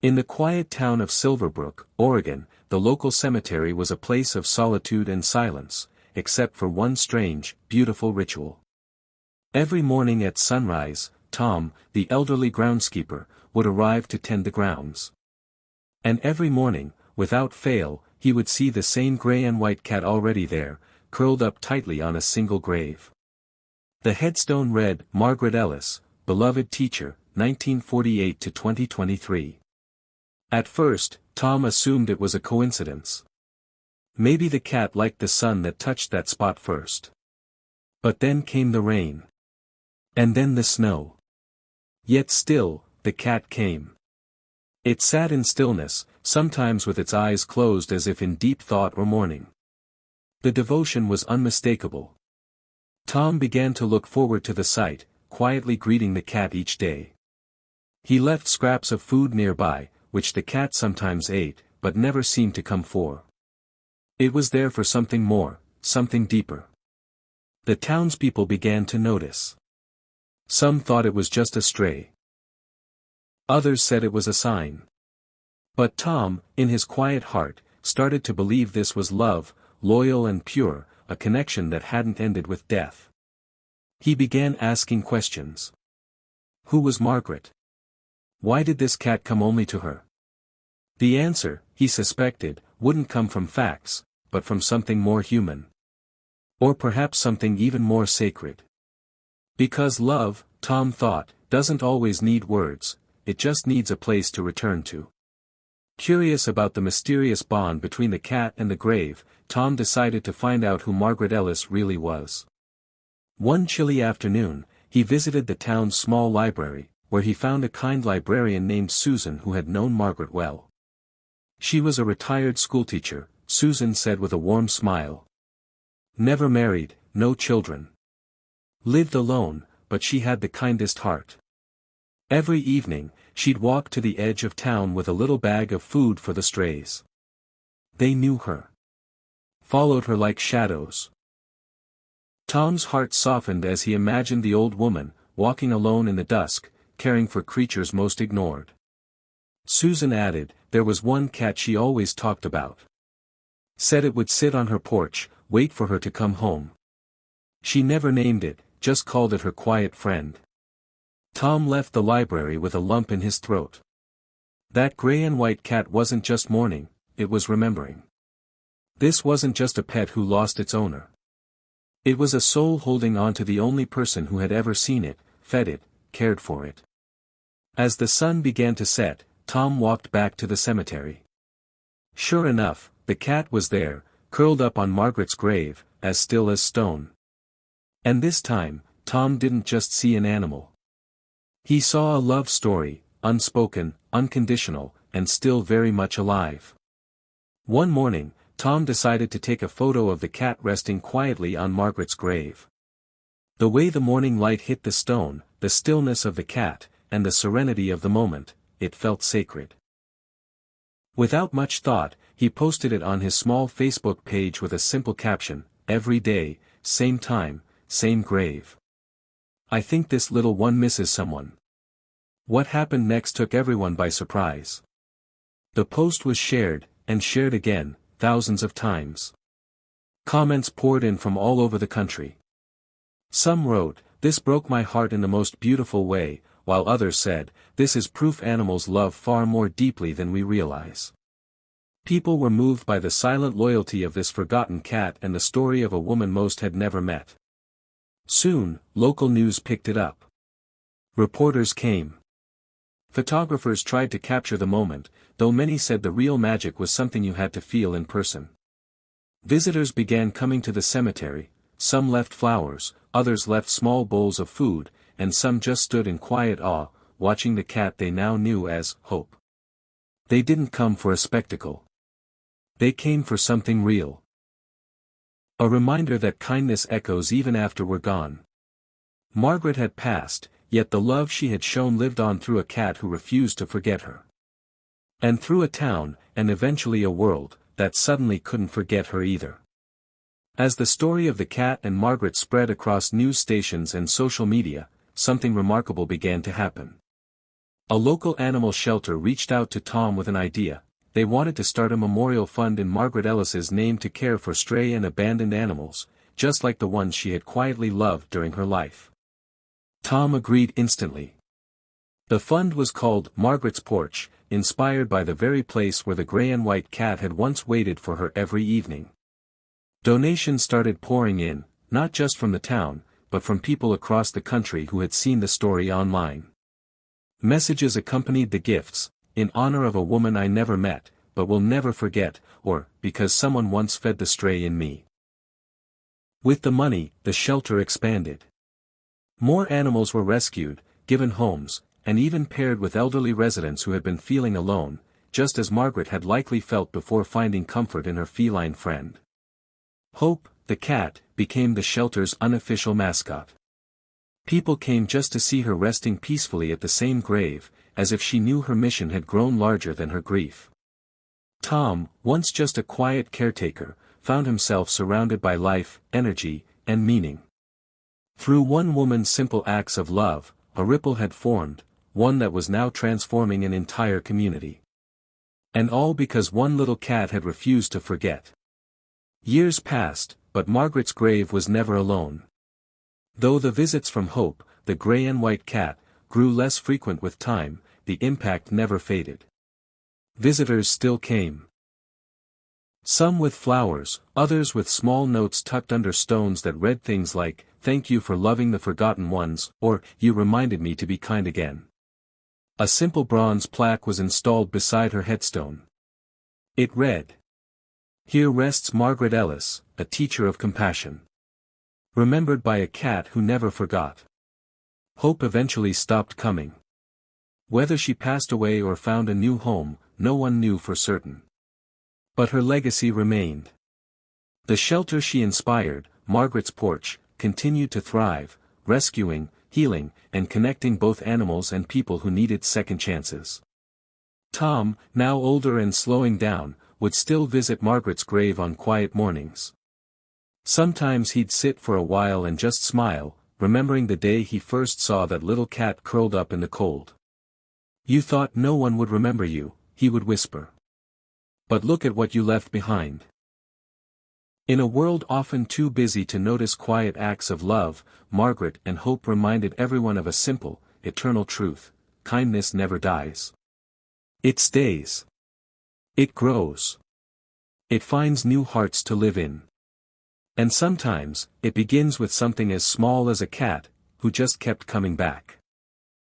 In the quiet town of Silverbrook, Oregon, the local cemetery was a place of solitude and silence, except for one strange, beautiful ritual. Every morning at sunrise, Tom, the elderly groundskeeper, would arrive to tend the grounds. And every morning, without fail, he would see the same gray and white cat already there, curled up tightly on a single grave. The headstone read, "Margaret Ellis, beloved teacher, 1948 to 2023. At first, Tom assumed it was a coincidence. Maybe the cat liked the sun that touched that spot first. But then came the rain. And then the snow. Yet still, the cat came. It sat in stillness, sometimes with its eyes closed as if in deep thought or mourning. The devotion was unmistakable. Tom began to look forward to the sight, quietly greeting the cat each day. He left scraps of food nearby, which the cat sometimes ate, but never seemed to come for. It was there for something more, something deeper. The townspeople began to notice. Some thought it was just a stray. Others said it was a sign. But Tom, in his quiet heart, started to believe this was love, loyal and pure, a connection that hadn't ended with death. He began asking questions. Who was Margaret? Why did this cat come only to her? The answer, he suspected, wouldn't come from facts, but from something more human. Or perhaps something even more sacred. Because love, Tom thought, doesn't always need words, it just needs a place to return to. Curious about the mysterious bond between the cat and the grave, Tom decided to find out who Margaret Ellis really was. One chilly afternoon, he visited the town's small library, where he found a kind librarian named Susan who had known Margaret well. She was a retired schoolteacher, Susan said with a warm smile. Never married, no children. Lived alone, but she had the kindest heart. Every evening, she'd walk to the edge of town with a little bag of food for the strays. They knew her. Followed her like shadows. Tom's heart softened as he imagined the old woman, walking alone in the dusk, caring for creatures most ignored. Susan added, there was one cat she always talked about. Said it would sit on her porch, wait for her to come home. She never named it, just called it her quiet friend. Tom left the library with a lump in his throat. That gray and white cat wasn't just mourning, it was remembering. This wasn't just a pet who lost its owner. It was a soul holding on to the only person who had ever seen it, fed it, cared for it. As the sun began to set, Tom walked back to the cemetery. Sure enough, the cat was there, curled up on Margaret's grave, as still as stone. And this time, Tom didn't just see an animal. He saw a love story, unspoken, unconditional, and still very much alive. One morning, Tom decided to take a photo of the cat resting quietly on Margaret's grave. The way the morning light hit the stone, the stillness of the cat, and the serenity of the moment, it felt sacred. Without much thought, he posted it on his small Facebook page with a simple caption, "Every day, same time, same grave. I think this little one misses someone." What happened next took everyone by surprise. The post was shared, and shared again, thousands of times. Comments poured in from all over the country. Some wrote, "This broke my heart in the most beautiful way," while others said, "This is proof animals love far more deeply than we realize." People were moved by the silent loyalty of this forgotten cat and the story of a woman most had never met. Soon, local news picked it up. Reporters came. Photographers tried to capture the moment, though many said the real magic was something you had to feel in person. Visitors began coming to the cemetery, some left flowers, others left small bowls of food, and some just stood in quiet awe, watching the cat they now knew as Hope. They didn't come for a spectacle. They came for something real. A reminder that kindness echoes even after we're gone. Margaret had passed, yet the love she had shown lived on through a cat who refused to forget her. And through a town, and eventually a world, that suddenly couldn't forget her either. As the story of the cat and Margaret spread across news stations and social media, something remarkable began to happen. A local animal shelter reached out to Tom with an idea. They wanted to start a memorial fund in Margaret Ellis's name to care for stray and abandoned animals, just like the ones she had quietly loved during her life. Tom agreed instantly. The fund was called Margaret's Porch, inspired by the very place where the gray and white cat had once waited for her every evening. Donations started pouring in, not just from the town, but from people across the country who had seen the story online. Messages accompanied the gifts, in honor of a woman I never met, but will never forget, or, because someone once fed the stray in me. With the money, the shelter expanded. More animals were rescued, given homes, and even paired with elderly residents who had been feeling alone, just as Margaret had likely felt before finding comfort in her feline friend. Hope, the cat, became the shelter's unofficial mascot. People came just to see her resting peacefully at the same grave, as if she knew her mission had grown larger than her grief. Tom, once just a quiet caretaker, found himself surrounded by life, energy, and meaning. Through one woman's simple acts of love, a ripple had formed, one that was now transforming an entire community. And all because one little cat had refused to forget. Years passed, but Margaret's grave was never alone. Though the visits from Hope, the gray and white cat, grew less frequent with time, the impact never faded. Visitors still came. Some with flowers, others with small notes tucked under stones that read things like, "Thank you for loving the forgotten ones," or, "You reminded me to be kind again." A simple bronze plaque was installed beside her headstone. It read, "Here rests Margaret Ellis, a teacher of compassion. Remembered by a cat who never forgot." Hope eventually stopped coming. Whether she passed away or found a new home, no one knew for certain. But her legacy remained. The shelter she inspired, Margaret's Porch, continued to thrive, rescuing, healing, and connecting both animals and people who needed second chances. Tom, now older and slowing down, would still visit Margaret's grave on quiet mornings. Sometimes he'd sit for a while and just smile, remembering the day he first saw that little cat curled up in the cold. "You thought no one would remember you," he would whisper. "But look at what you left behind." In a world often too busy to notice quiet acts of love, Margaret and Hope reminded everyone of a simple, eternal truth: kindness never dies. It stays. It grows. It finds new hearts to live in. And sometimes, it begins with something as small as a cat, who just kept coming back.